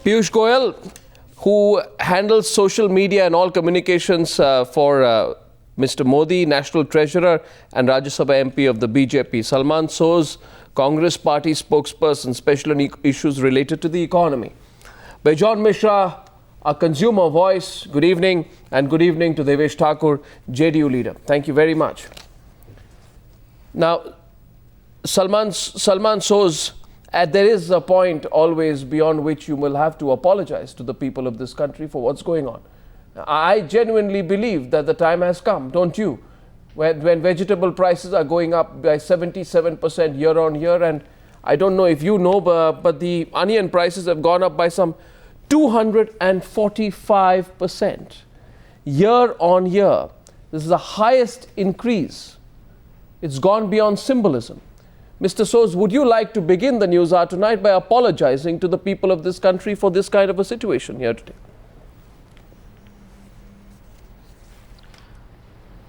Piyush Goyal, who handles social media and all communications for Mr. Modi, National Treasurer and Rajya Sabha MP of the BJP. Salman Soz, Congress Party spokesperson, special on issues related to the economy. Baijon Mishra, a consumer voice. Good evening, and good evening to Devesh Thakur, JDU leader. Thank you very much. Now, Salman Soz, there is a point always beyond which you will have to apologize to the people of this country for what's going on. I genuinely believe that the time has come, don't you? When vegetable prices are going up by 77% year on year, and I don't know if you know, but the onion prices have gone up by some 245% year on year. This is the highest increase. It's gone beyond symbolism. Mr. Soz, would you like to begin the Newshour tonight by apologizing to the people of this country for this kind of a situation here today?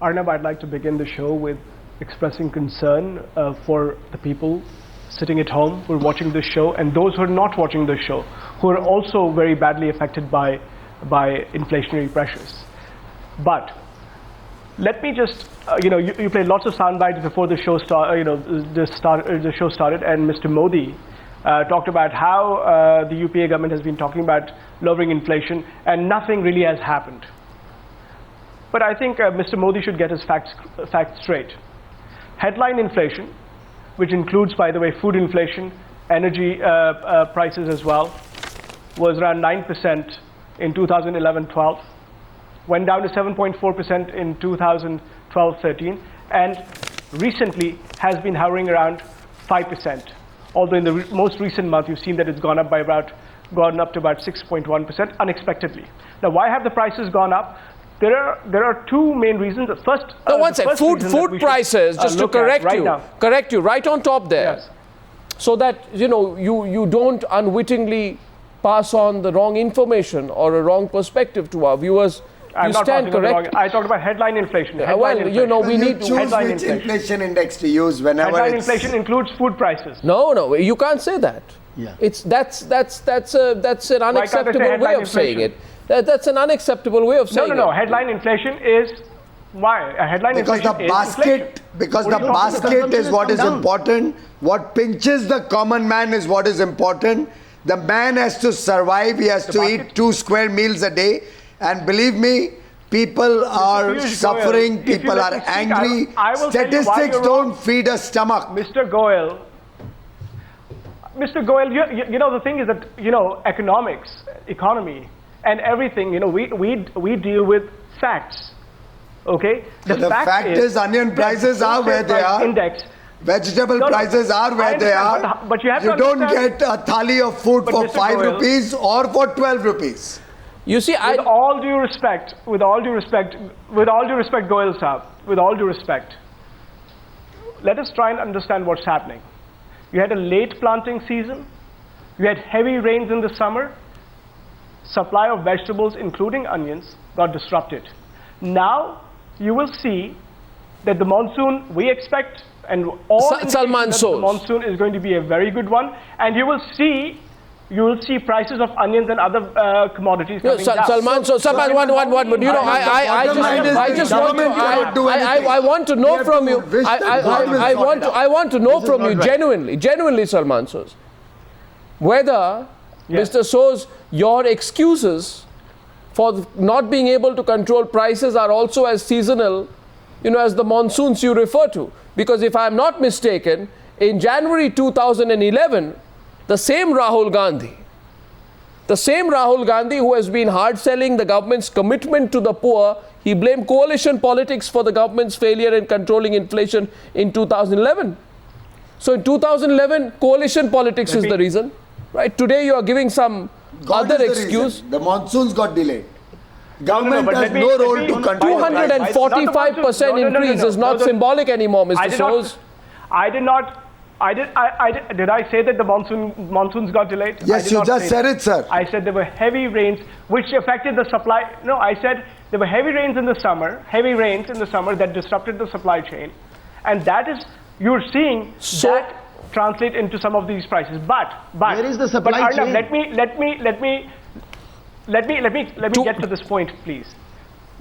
Arnab, I'd like to begin the show with expressing concern for the people sitting at home who are watching this show, and those who are not watching this show, who are also very badly affected by inflationary pressures. But let me just, you played lots of sound bites before the show started, and Mr. Modi talked about how the UPA government has been talking about lowering inflation, and nothing really has happened. But I think Mr. Modi should get his facts straight. Headline inflation, which includes, by the way, food inflation, energy prices as well, was around 9% in 2011-12. Went down to 7.4% in 2012-13, and recently has been hovering around 5%. Although in the most recent month, you've seen that it's gone up to about 6.1% unexpectedly. Now, why have the prices gone up? There are two main reasons. The first, one second. Food prices. Just to correct you, right on top there, yes. So that you don't unwittingly pass on the wrong information or a wrong perspective to our viewers. I'm not stand correct. I talked about headline inflation. We need to choose which inflation index to use whenever. Headline inflation includes food prices. No, you can't say that. Yeah. That's an unacceptable way of saying it. That's an unacceptable way of saying it. No. Headline inflation is why? Because the basket is what is important. What pinches the common man is what is important. The man has to survive. He has to eat 2 square meals a day. And believe me, people are suffering, people are angry. Statistics don't feed a stomach. Mr. Goyal, the thing is that, economics, economy, and everything, we deal with facts. Okay? The fact is onion prices are where they are. Index. Vegetable prices are where they are. But you don't get a thali of food for 5 rupees or for 12 rupees. You see, with all due respect, Goyal Saab, with all due respect, let us try and understand what's happening. You had a late planting season, you had heavy rains in the summer, supply of vegetables, including onions, got disrupted. Now, you will see that the monsoon, we expect, and all Salman Soz, the monsoon is going to be a very good one, and you will see prices of onions and other commodities coming down. Salman, I want to know from you. I want to know from you genuinely, Salman Soz, whether Mr. Soz, your excuses for not being able to control prices are also as seasonal, as the monsoons you refer to. Because if I am not mistaken, in January 2011. The same Rahul Gandhi who has been hard selling the government's commitment to the poor, he blamed coalition politics for the government's failure in controlling inflation in 2011. So in 2011, coalition politics is the reason. Right? Today you are giving some other excuse. The monsoons got delayed. Government has no role to control. 245% increase is not symbolic anymore, Mr. Soz. Did I say that the monsoons got delayed? Yes, you just said it, sir. I said there were heavy rains which affected the supply. No, I said there were heavy rains in the summer that disrupted the supply chain. And that is, you're seeing that translate into some of these prices. But where is the supply but Arnab, chain? let me get to this point, please.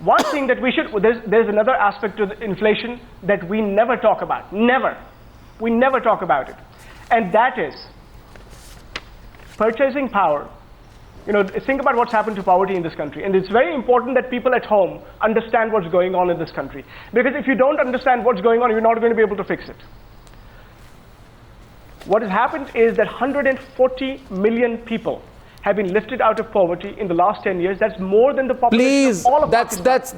One thing that we should, there's another aspect to the inflation that we never talk about. Never. We never talk about it. And that is purchasing power. You know, think about what's happened to poverty in this country. And it's very important that people at home understand what's going on in this country. Because if you don't understand what's going on, you're not going to be able to fix it. What has happened is that 140 million people have been lifted out of poverty in the last 10 years. That's more than the population of all of Pakistan. Mr.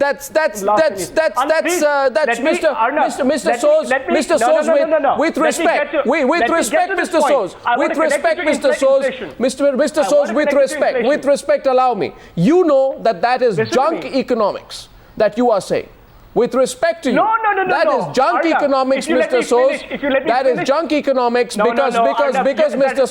Soz, with respect, Mr. Soz, with respect, allow me. You know that is junk economics that you are saying. With respect to you, that is junk economics, Mr. Soz. That is junk economics because Mr.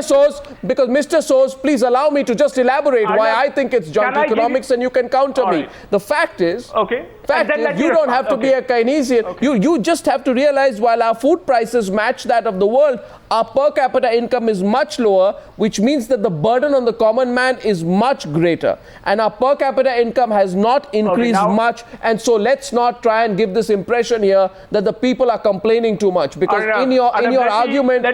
Soz, because Mr. Soz, please allow me to just elaborate why I think it's junk economics, and you can counter me. The fact is, you don't have to be a Keynesian. You just have to realize while our food prices match that of the world, our per capita income is much lower, which means that the burden on the common man is much greater. And our per capita income has not increased much. And so let's not try and give this impression here that the people are complaining too much. Because in your argument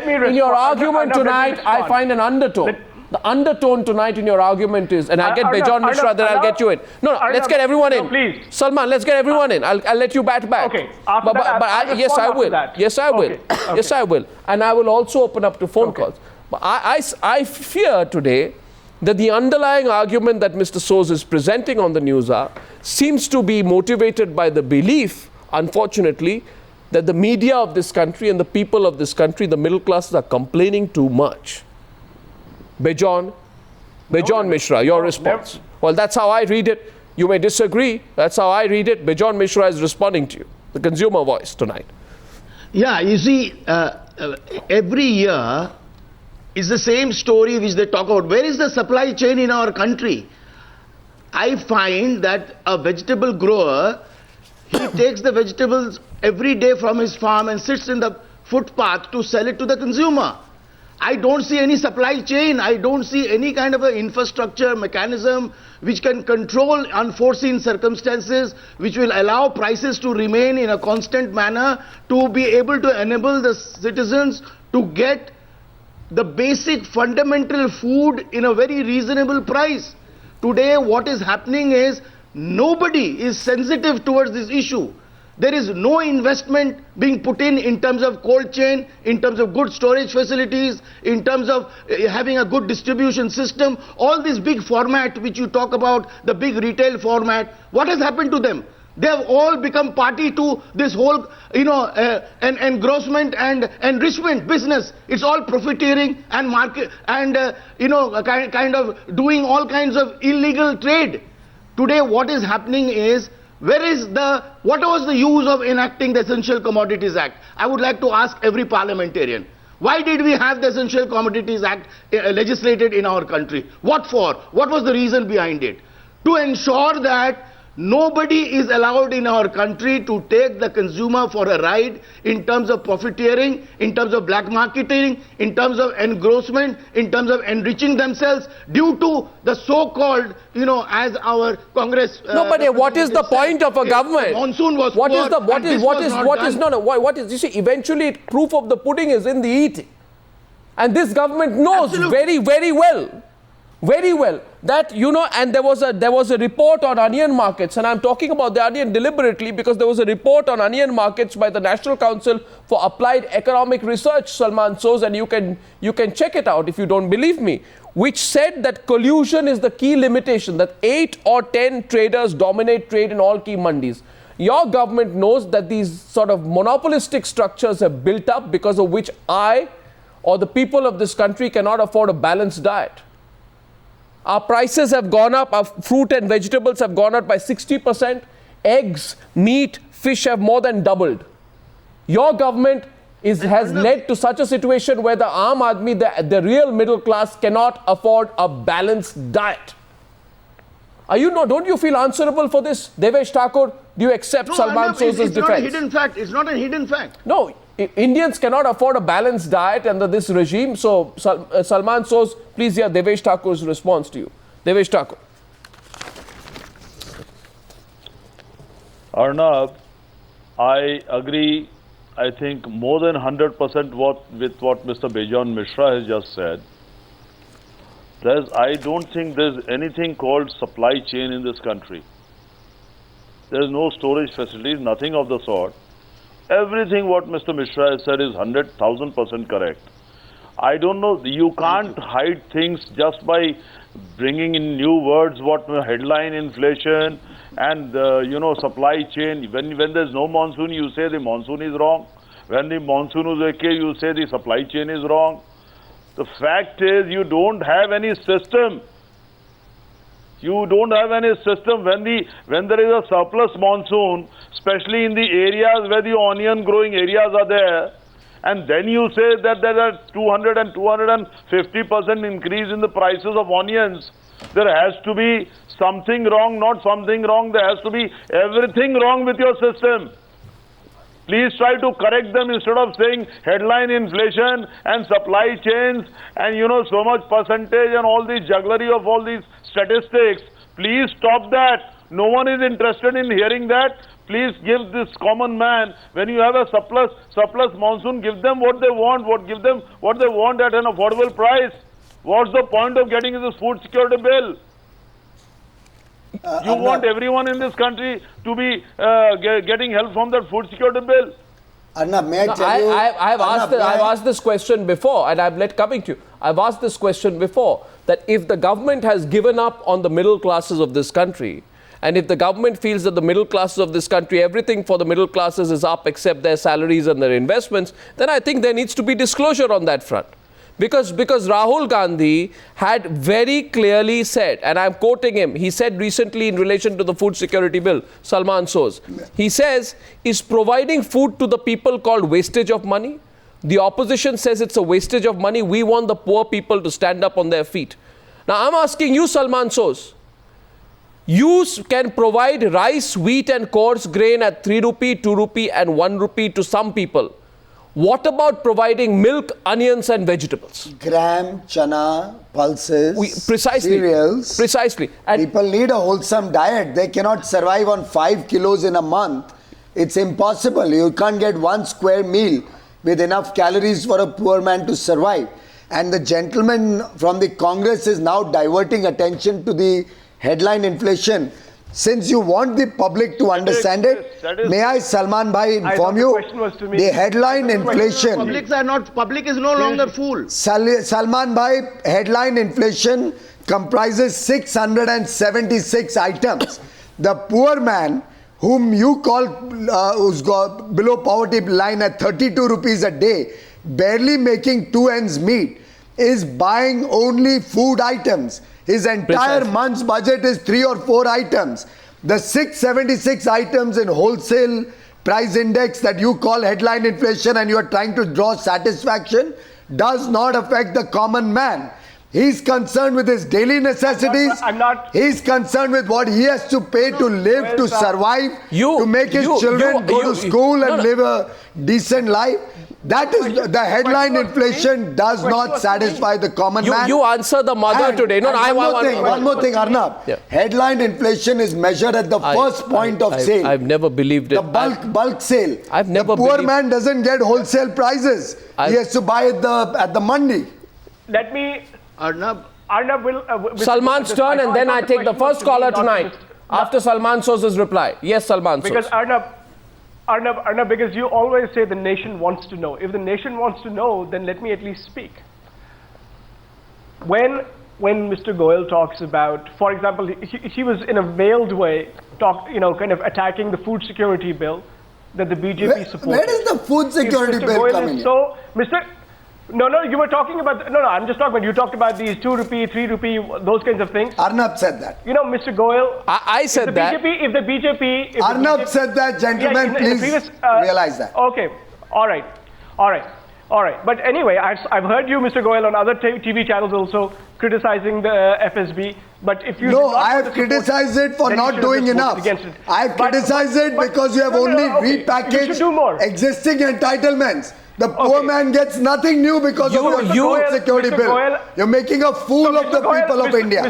tonight, I find an undertone. The undertone tonight in your argument is, and I'll get Bejon Mishra, then I'll get you in. No, let's get everyone in. Please. Salman, let's get everyone in. I'll let you bat back. Okay. Yes, I will. Yes, I will. Yes, I will. And I will also open up to phone calls. But I fear today that the underlying argument that Mr. Soz is presenting on the Newshour seems to be motivated by the belief, unfortunately, that the media of this country and the people of this country, the middle classes, are complaining too much. Bejon Mishra, your response. Well, that's how I read it. You may disagree. That's how I read it. Bejon Mishra is responding to you, the consumer voice tonight. Yeah, you see, every year is the same story which they talk about. Where is the supply chain in our country? I find that a vegetable grower, he takes the vegetables every day from his farm and sits in the footpath to sell it to the consumer. I don't see any supply chain. I don't see any kind of an infrastructure mechanism which can control unforeseen circumstances, which will allow prices to remain in a constant manner, to be able to enable the citizens to get the basic fundamental food in a very reasonable price. Today, what is happening is nobody is sensitive towards this issue. There is no investment being put in terms of cold chain, in terms of good storage facilities, in terms of having a good distribution system. All this big format which you talk about, the big retail format, what has happened to them? They have all become party to this whole, engrossment and enrichment business. It's all profiteering and market and, kind of doing all kinds of illegal trade. Today, what is happening is, what was the use of enacting the Essential Commodities Act? I would like to ask every parliamentarian. Why did we have the Essential Commodities Act legislated in our country? What for? What was the reason behind it? To ensure that nobody is allowed in our country to take the consumer for a ride in terms of profiteering, in terms of black marketing, in terms of engrossment, in terms of enriching themselves due to the so-called, as our Congress. No, but what is the point of a government? Monsoon was you see, eventually proof of the pudding is in the eating. And this government knows very, very well that, and there was a report on onion markets, and I'm talking about the onion deliberately because there was a report on onion markets by the National Council for Applied Economic Research, Salman Soz, and you can check it out if you don't believe me, which said that collusion is the key limitation, that 8 or 10 traders dominate trade in all key mandis. Your government knows that these sort of monopolistic structures have built up because of which I or the people of this country cannot afford a balanced diet. Our prices have gone up, our fruit and vegetables have gone up by 60%, eggs, meat, fish have more than doubled. Your government has led to such a situation where the Aam Aadmi, the real middle class, cannot afford a balanced diet. Don't you feel answerable for this, Devesh Thakur, Do you accept No, Salman Sosa's it's not a defense? hidden fact. It's not a hidden fact. No, Indians cannot afford a balanced diet under this regime. So, Salman Sos, please hear Devesh Thakur's response to you. Devesh Thakur. Arnab, I agree, I think, more than 100% with what Mr. Bejan Mishra has just said. I don't think there's anything called supply chain in this country. There's no storage facilities, nothing of the sort. Everything what Mr. Mishra has said is 100,000% correct. I don't know, you can't hide things just by bringing in new words, what headline inflation and supply chain. When there's no monsoon, you say the monsoon is wrong. When the monsoon is okay, you say the supply chain is wrong. The fact is, you don't have any system. You don't have any system. When there is a surplus monsoon, especially in the areas where the onion growing areas are there, and then you say that there are 200 and 250% increase in the prices of onions, there has to be something wrong, not something wrong. There has to be everything wrong with your system. Please try to correct them instead of saying headline inflation and supply chains and so much percentage and all the jugglery of all these statistics. Please stop that. No one is interested in hearing that. Please give this common man, when you have a surplus monsoon, give them what they want, give them what they want at an affordable price. What's the point of getting this food security bill? You want everyone in this country to be getting help from that food security bill. Arnab, may I tell you? I've asked this question before, and I'm coming to you. I've asked this question before, that if the government has given up on the middle classes of this country, and if the government feels that the middle classes of this country, everything for the middle classes is up except their salaries and their investments, then I think there needs to be disclosure on that front. Because Rahul Gandhi had very clearly said, and I'm quoting him, he said recently in relation to the food security bill, Salman Sos, he says, is providing food to the people called wastage of money? The opposition says it's a wastage of money. We want the poor people to stand up on their feet. Now I'm asking you, Salman Sos, you can provide rice, wheat and coarse grain at 3 rupee, 2 rupee and 1 rupee to some people. What about providing milk, onions and vegetables? Gram, chana, pulses, precisely, cereals. Precisely. And people need a wholesome diet. They cannot survive on 5 kilos in a month. It's impossible. You can't get 1 square meal with enough calories for a poor man to survive. And the gentleman from the Congress is now diverting attention to the headline inflation. Since you want the public to understand it, may I, Salman Bhai, inform you, the headline inflation... Public is no longer fool. Salman Bhai, headline inflation comprises 676 items. The poor man, whom you call, who's got below poverty line at 32 rupees a day, barely making 2 ends meet, is buying only food items. His entire month's budget is 3 or 4 items. The 676 items in wholesale price index that you call headline inflation and you are trying to draw satisfaction does not affect the common man. He's concerned with his daily necessities. He's concerned with what he has to pay to live, to survive, to make his children go to school and live a decent life. That is the headline inflation does not satisfy the common man. You answer the mother today. No, one more thing, Arnab. Yeah. Headline inflation is measured at the first point of sale. I've never believed it. The bulk sale. I've never. The poor man doesn't get wholesale prices. He has to buy at the mandi. Let me. Arnab will. Salman's turn, and then I take the first caller tonight after Salman Sosa's reply. Yes, Salman Sos. Because Arnab, because you always say the nation wants to know. If the nation wants to know, then let me at least speak. When Mr. Goyal talks about, for example, he was in a veiled way kind of attacking the food security bill that the BJP supported. Where does the food security bill come in? So, No, you were talking about, I'm just talking about, you talked about these 2 rupee, 3 rupee, those kinds of things. Arnab said that. Mr. Goyal. I said that. If the BJP... Arnab said that, gentlemen, please realize that. Okay, all right. All right, but anyway, I've heard you, Mr. Goyal, on other TV channels also criticizing the FSB. But if you no, I have criticized it for not doing enough. I have criticized it because you have only repackaged existing entitlements. The poor man gets nothing new because of your security bill. You're making a fool of the people of India.